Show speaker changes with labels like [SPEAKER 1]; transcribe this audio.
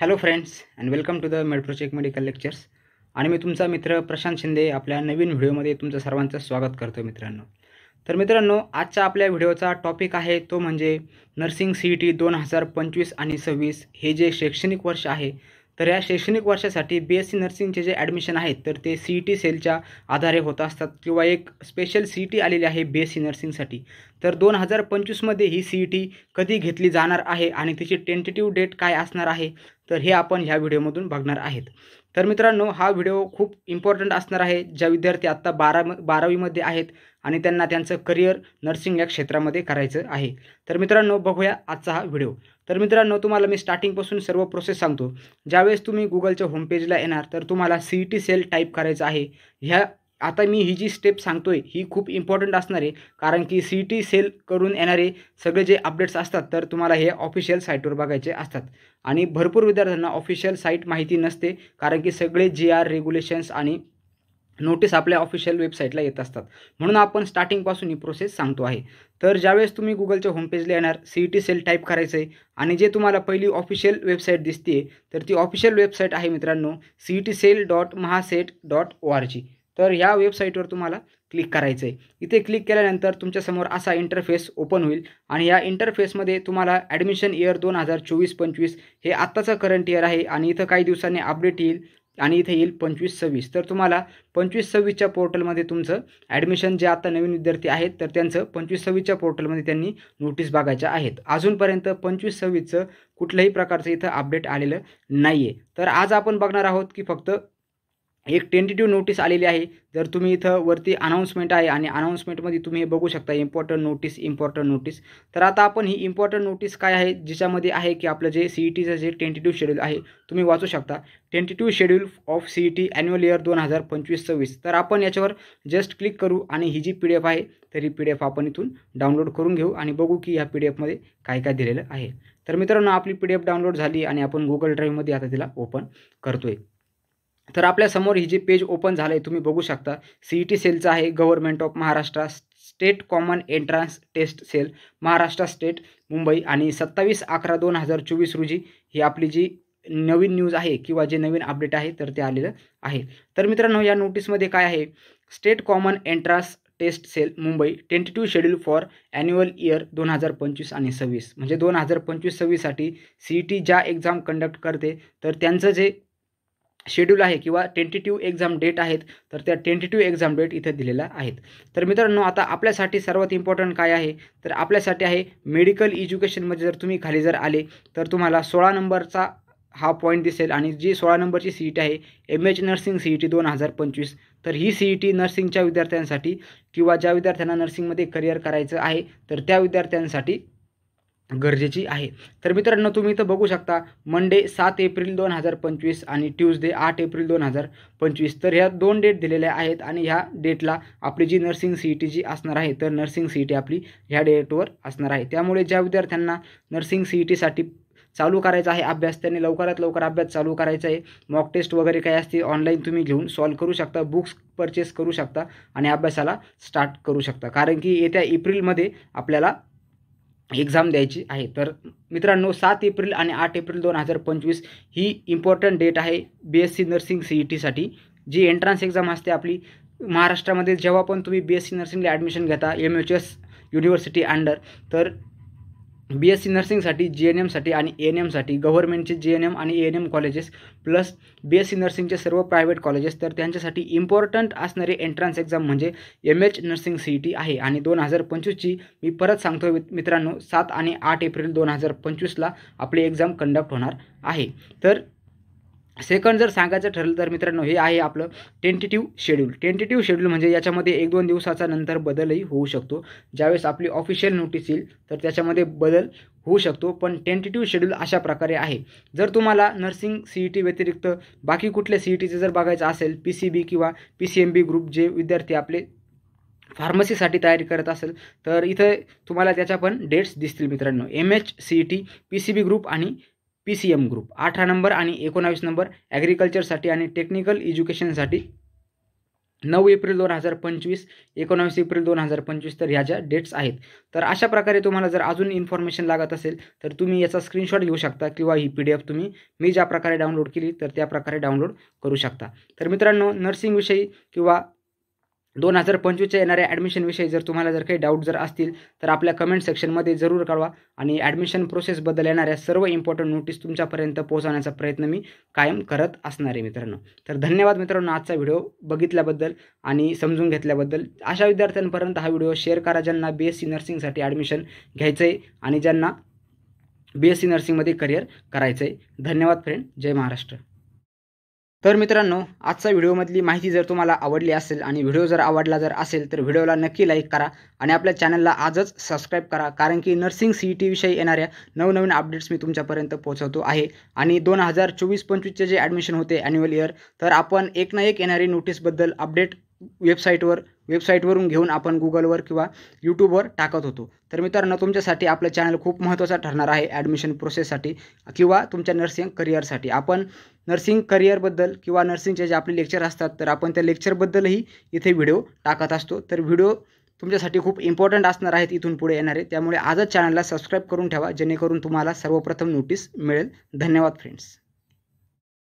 [SPEAKER 1] Hello friends and welcome to the MedProCheck medical lectures. आणि मी तुमचा मित्र प्रशांत शिंदे आपल्या नवीन व्हिडिओमध्ये तुमचं सर्वांचं स्वागत करतो मित्रांनो. तर मित्रांनो, आजचा आपल्या व्हिडिओचा टॉपिक आहे तो म्हणजे नर्सिंग CET 2025 आणि 26 हे जे शैक्षणिक वर्ष आहे. तर या शैक्षणिक वर्षासाठी BSc नर्सिंगचे जे ॲडमिशन आहेत तर ते CET सेलच्या आधारे होत असतात किंवा एक स्पेशल CET आलेली आहे BSc नर्सिंगसाठी. तर 2025मध्ये ही CET कधी घेतली जाणार आहे आणि तिची टेंटेटिव्ह डेट काय असणार आहे, तर हे आपण ह्या व्हिडिओमधून बघणार आहेत. तर मित्रांनो, हा व्हिडिओ खूप इम्पॉर्टंट असणार आहे ज्या विद्यार्थी आत्ता 12वीमध्ये आहेत आणि त्यांना त्यांचं करिअर नर्सिंग या क्षेत्रामध्ये करायचं आहे. तर मित्रांनो, बघूया आजचा हा व्हिडिओ. तर मित्रांनो, तुम्हाला मी स्टार्टिंगपासून सर्व प्रोसेस सांगतो. ज्यावेळेस तुम्ही गुगलच्या होमपेजला येणार तर तुम्हाला CET सेल टाईप करायचं आहे. आता मी ही जी स्टेप सांगतोय ही खूप इम्पॉर्टंट असणार आहे, कारण की CET सेल करून येणारे सगळे जे अपडेट्स असतात तर तुम्हाला हे ऑफिशियल साईटवर बघायचे असतात. आणि भरपूर विद्यार्थ्यांना ऑफिशियल साईट माहिती नसते, कारण की सगळे GR रेग्युलेशन्स आणि नोटीस आपल्या ऑफिशियल वेबसाईटला येत असतात. म्हणून आपण स्टार्टिंगपासून ही प्रोसेस सांगतो आहे. तर ज्यावेळेस तुम्ही गुगलच्या होमपेजला येणार, CET सेल टाईप करायचं आहे आणि जे तुम्हाला पहिली ऑफिशियल वेबसाईट दिसते तर ती ऑफिशियल वेबसाईट आहे मित्रांनो cetcell.mahasec.org. तर ह्या वेबसाईटवर तुम्हाला क्लिक करायचं आहे. इथे क्लिक केल्यानंतर तुमच्यासमोर असा इंटरफेस ओपन होईल आणि या इंटरफेसमध्ये तुम्हाला ॲडमिशन इयर 2024-25 हे आत्ताचं करंट इयर आहे आणि इथं काही दिवसांनी अपडेट येईल आणि इथे येईल 25-26. तर तुम्हाला 25-26च्या पोर्टलमध्ये तुमचं ॲडमिशन जे आता नवीन विद्यार्थी आहेत तर त्यांचं 25-26च्या पोर्टलमध्ये त्यांनी नोटीस बघायच्या आहेत. अजूनपर्यंत 25-26चं कुठल्याही प्रकारचं इथं अपडेट आलेलं नाही आहे. तर आज आपण बघणार आहोत की फक्त एक टेंटेटिव्ह नोटीस आलेली आहे. जर तुम्ही इथं वरती अनाउन्समेंट आहे आणि अनाउन्समेंटमध्ये तुम्ही हे बघू शकता इम्पॉर्टंट नोटीस. तर आता आपण ही इम्पॉर्टंट नोटीस काय आहे, जिच्यामध्ये आहे की आपलं जे CETचं जे टेंटेटिव्ह शेड्यूल आहे तुम्ही वाचू शकता. Tentative schedule of CET annual year 2025-26. तर आपण याच्यावर जस्ट क्लिक करू आणि ही जी PDF आहे तर ही PDF आपण इथून डाउनलोड करून घेऊ आणि बघू की ह्या PDFमध्ये काय काय दिलेलं आहे. तर मित्रांनो, आपली PDF डाउनलोड झाली आणि आपण गुगल ड्राईव्हमध्ये आता तिला ओपन करतोय. तर आपल्यासमोर ही जी पेज ओपन झालं आहे तुम्ही बघू शकता. CET सेलचं आहे government of Maharashtra state common entrance test cell Maharashtra state Mumbai आणि 27/11/2024 रोजी ही आपली जी नवीन न्यूज आहे किंवा जे नवीन अपडेट आहे तर ते आलेलं आहे. तर मित्रांनो, या नोटीसमध्ये काय आहे, state common entrance test cell Mumbai tentative schedule for annual year 2025 आणि 26 म्हणजे 2025-26साठी CET ज्या एक्झाम कंडक्ट करते तर त्यांचं जे शेड्यूल आहे किंवा टेंटेटिव्ह एक्झाम डेट आहेत तर त्या टेंटेटिव्ह एक्झाम डेट इथे दिलेल्या आहेत. तर मित्रांनो, आता आपल्यासाठी सर्वात इम्पॉर्टंट काय आहे, तर आपल्यासाठी आहे मेडिकल एज्युकेशनमध्ये. जर तुम्ही खाली जर आले तर तुम्हाला 16 नंबरचा हा पॉईंट दिसेल आणि जी 16 नंबरची CET आहे MH नर्सिंग CET 2025. तर ही CET नर्सिंगच्या विद्यार्थ्यांसाठी किंवा ज्या विद्यार्थ्यांना नर्सिंगमध्ये करिअर करायचं आहे तर त्या विद्यार्थ्यांसाठी गरजेची आहे. तर मित्रांनो, तुम्ही इथं बघू शकता मंडे 7 एप्रिल 2025 आणि ट्यूजडे 8 एप्रिल 2025. तर ह्या 2 डेट दिलेल्या आहेत आणि ह्या डेटला आपली जी नर्सिंग CET जी असणार आहे तर नर्सिंग CET आपली ह्या डेटवर असणार आहे. त्यामुळे ज्या विद्यार्थ्यांना नर्सिंग CETसाठी चालू करायचा आहे अभ्यास त्यांनी लवकरात लवकर अभ्यास चालू करायचा आहे. मॉक टेस्ट वगैरे काही असते ऑनलाईन तुम्ही घेऊन सॉल्व करू शकता, बुक्स परचेस करू शकता आणि अभ्यासाला स्टार्ट करू शकता, कारण की येत्या एप्रिलमध्ये आपल्याला एक्झाम द्यायची आहे. तर मित्रांनो, 7 एप्रिल आणि 8 एप्रिल 2025 ही इम्पॉर्टंट डेट आहे BSc नर्सिंग CETसाठी. जी एंट्रन्स एक्झाम असते आपली महाराष्ट्रामध्ये, जेव्हा पण तुम्ही BSc नर्सिंगला ॲडमिशन घेता MHS युनिव्हर्सिटी अंडर, तर BSc नर्सिंगसाठी GNMसाठी आणि ANMसाठी गव्हर्नमेंटचे GNM आणि ANM कॉलेजेस प्लस BSc नर्सिंगचे सर्व प्रायव्हेट कॉलेजेस तर त्यांच्यासाठी इम्पॉर्टंट असणारे एंट्रन्स एक्झाम म्हणजे MH नर्सिंग CET आहे. आणि 2025ची मी परत सांगतो मित्रांनो, 7 आणि 8 एप्रिल 2025ला आपली एक्झाम कंडक्ट होणार आहे. तर सेकंड जर सांगायचं ठरलं तर मित्रांनो, हे आहे आपलं टेंटेटिव्ह शेड्यूल म्हणजे याच्यामध्ये 1-2 दिवसाचा नंतर बदलही होऊ शकतो. ज्यावेळेस आपली ऑफिशियल नोटीस येईल तर त्याच्यामध्ये बदल होऊ शकतो, पण टेंटेटिव्ह शेड्यूल अशा प्रकारे आहे. जर तुम्हाला नर्सिंग CET व्यतिरिक्त बाकी कुठल्या CETचे जर बघायचं असेल, PCB किंवा PCMB ग्रुप जे विद्यार्थी आपले फार्मसीसाठी तयारी करत असेल तर इथं तुम्हाला त्याच्या पण डेट्स दिसतील मित्रांनो. MH CET PCB ग्रुप आणि PCM ग्रुप 18 नंबर आणि 19 नंबर ॲग्रिकल्चरसाठी आणि टेक्निकल एज्युकेशनसाठी 9 एप्रिल 2025, 19 एप्रिल 2025 तर ह्या ज्या डेट्स आहेत. तर अशा प्रकारे तुम्हाला जर अजून इन्फॉर्मेशन लागत असेल तर तुम्ही याचा स्क्रीनशॉट घेऊ शकता किंवा ही PDF तुम्ही मी ज्या प्रकारे डाउनलोड केली तर त्या प्रकारे डाउनलोड करू शकता. तर मित्रांनो, नर्सिंगविषयी किंवा 2025च्या येणाऱ्या ॲडमिशनविषयी जर तुम्हाला जर काही डाऊट जर असतील तर आपल्या कमेंट सेक्शनमध्ये जरूर कळवा आणि ॲडमिशन प्रोसेसबद्दल येणाऱ्या सर्व इम्पॉर्टंट नोटीस तुमच्यापर्यंत पोहोचवण्याचा प्रयत्न मी कायम करत असणार आहे मित्रांनो. तर धन्यवाद मित्रांनो आजचा व्हिडिओ बघितल्याबद्दल आणि समजून घेतल्याबद्दल. अशा विद्यार्थ्यांपर्यंत हा व्हिडिओ शेअर करा ज्यांना BSc नर्सिंगसाठी ॲडमिशन घ्यायचं आहे आणि ज्यांना BSc नर्सिंगमध्ये करिअर करायचं आहे. धन्यवाद फ्रेंड. जय महाराष्ट्र. तर मित्रांनो, आजचा व्हिडिओमधली माहिती जर तुम्हाला आवडली असेल आणि व्हिडिओ जर आवडला जर असेल तर व्हिडिओला नक्की लाईक करा आणि आपल्या चॅनलला आजच सबस्क्राईब करा, कारण की नर्सिंग CET विषयी येणाऱ्या नवनवीन अपडेट्स मी तुमच्यापर्यंत पोहोचवतो आहे. आणि 2024-25चे जे ॲडमिशन होते ॲन्युअल इयर, तर आपण एक ना एक येणारी नोटीसबद्दल अपडेट वेबसाईटवरून घेऊन आपण Googleवर किंवा YouTubeवर टाकत होतो. तर मित्रांनो, तुमच्यासाठी आपलं चॅनल खूप महत्त्वाचा ठरणार आहे ॲडमिशन प्रोसेससाठी किंवा तुमच्या नर्सिंग करिअरसाठी. आपण नर्सिंग करिअरबद्दल किंवा नर्सिंगचे जे आपले लेक्चर असतात तर आपण त्या लेक्चरबद्दलही इथे व्हिडिओ टाकत असतो. तर व्हिडिओ तुमच्यासाठी खूप इम्पॉर्टंट असणार आहेत इथून पुढे येणारे. त्यामुळे आजच चॅनलला सबस्क्राईब करून ठेवा जेणेकरून तुम्हाला सर्वप्रथम नोटीस मिळेल. धन्यवाद फ्रेंड्स.